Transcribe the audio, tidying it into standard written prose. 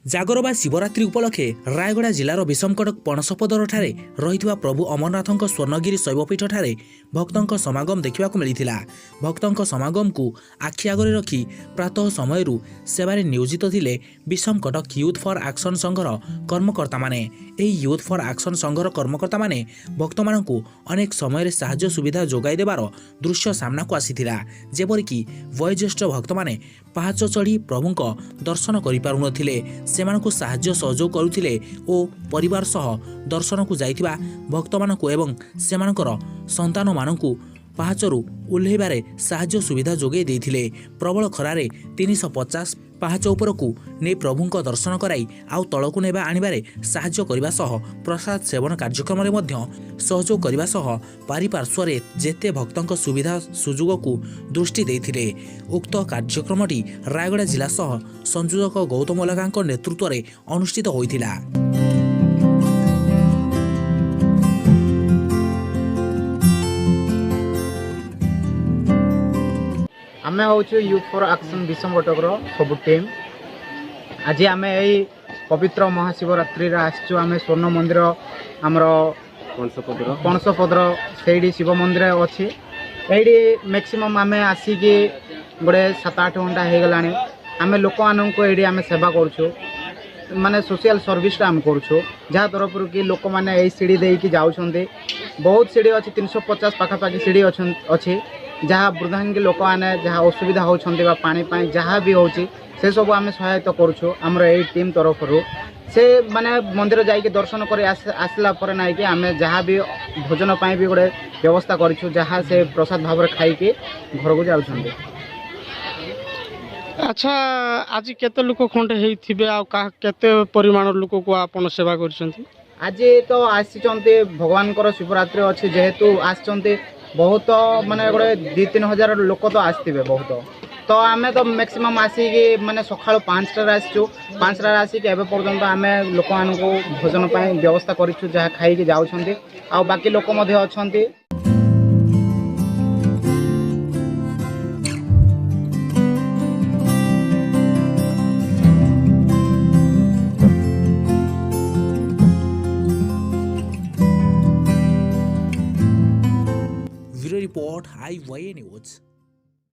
ଜାଗର ବା ଶିବରାତ୍ରି ଉପଲକ୍ଷେ ରାୟଗଡ଼ା ଜିଲ୍ଲାର ବିଷମକଟକ ପଣସପଦରଠାରେ ରହିଥିବା ପ୍ରଭୁ ଅମରନାଥଙ୍କ ସ୍ୱର୍ଣ୍ଣଗିରି ଶୈବପୀଠଠାରେ ଭକ୍ତଙ୍କ ସମାଗମ ଦେଖିବାକୁ ମିଳିଥିଲା। ଭକ୍ତଙ୍କ ସମାଗମକୁ ଆଖି ଆଗରେ ରଖି ପ୍ରାତଃ ସମୟରୁ ସେବାରେ ନିୟୋଜିତ ଥିଲେ ବିଷମକଟକ ୟୁଥ୍ ଫର୍ ଆକ୍ସନ୍ ସଂଘର କର୍ମକର୍ତ୍ତାମାନେ। ଏହି ୟୁଥ୍ ଫର୍ ଆକ୍ସନ୍ ସଂଘର କର୍ମକର୍ତ୍ତାମାନେ ଭକ୍ତମାନଙ୍କୁ ଅନେକ ସମୟରେ ସାହାଯ୍ୟ ସୁବିଧା ଯୋଗାଇ ଦେବାର ଦୃଶ୍ୟ ସାମ୍ନାକୁ ଆସିଥିଲା। ଯେପରିକି ବୟୋଜ୍ୟେଷ୍ଠ ଭକ୍ତମାନେ ପାହାଚ ଚଢ଼ି ପ୍ରଭୁଙ୍କ ଦର୍ଶନ କରିପାରୁନଥିଲେ, ସେମାନଙ୍କୁ ସାହାଯ୍ୟ ସହଯୋଗ କରୁଥିଲେ ଓ ପରିବାର ସହ ଦର୍ଶନକୁ ଯାଇଥିବା ଭକ୍ତମାନଙ୍କୁ ଏବଂ ସେମାନଙ୍କର ସନ୍ତାନମାନଙ୍କୁ ପାହାଚରୁ ଓହ୍ଲାଇବାରେ ସାହାଯ୍ୟ ସୁବିଧା ଯୋଗାଇ ଦେଇଥିଲେ। ପ୍ରବଳ ଖରାରେ 350 ପାହାଚ ଉପରକୁ ନେଇ ପ୍ରଭୁଙ୍କ ଦର୍ଶନ କରାଇ ଆଉ ତଳକୁ ନେବା ଆଣିବାରେ ସାହାଯ୍ୟ କରିବା ସହ ପ୍ରସାଦ ସେବନ କାର୍ଯ୍ୟକ୍ରମରେ ମଧ୍ୟ ସହଯୋଗ କରିବା ସହ ପାରିପାର୍ଶ୍ୱରେ ଯେତେ ଭକ୍ତଙ୍କ ସୁବିଧା ସୁଯୋଗକୁ ଦୃଷ୍ଟି ଦେଇଥିଲେ। ଉକ୍ତ କାର୍ଯ୍ୟକ୍ରମଟି ରାୟଗଡ଼ା ଜିଲ୍ଲା ସହ ସଂଯୋଜକ ଗୌତମ ଅଲଗାଙ୍କ ନେତୃତ୍ୱରେ ଅନୁଷ୍ଠିତ ହୋଇଥିଲା। आमे हूँ यूथ फॉर एक्शन विषमकटकर सब टीम। आज आम यही पवित्र महाशिवरात्रि आम स्वर्ण मंदिर आमर पणसपदर से शिव मंदिर अच्छी ये मैक्सिमम आम आसिकी गोटे 7-8 घंटा हो गला। आम लोक मानक ये आम सेवा करूँ माने सोशल सर्विस आम करूँ जहाँ तरफ कि लोक मैंने यही सीढ़ी देकी जाऊँच। बहुत सीढ़ी अच्छी 350 पाखापाखि सीढ़ी अच्छी जहाँ वृद्धांगी लोक मैंने जहाँ असुविधा होती पानी जहाँ भी हो सब आम सहायता करूँ आमर यही टीम तरफ से माने मंदिर जाइए दर्शन कर आसला ना कि आम जहाँ भी भोजन भी गोटे व्यवस्था करूँ जहाँ से प्रसाद भाव में खाई घर को जाऊँ। अच्छा आज केते लोक खंडे हेइथिबे आ केते परिमाण लोक को आपण सेवा करछंती? आज तो आसी भगवान शिवरात्रि अच्छी जेहेतु आसचंती बहुत माने गोटे 2-3 हजार लोक तो आसते बहुत। तो आम तो मैक्सिमम आसिकी माने सकाल 5टार आसचु 5टार आसिक एवं पर्यंत आम लोक मानक भोजन व्यवस्था करूँ जहाँ खाई जाऊँच आ बाकी लोक अच्छा। Video report IYA News।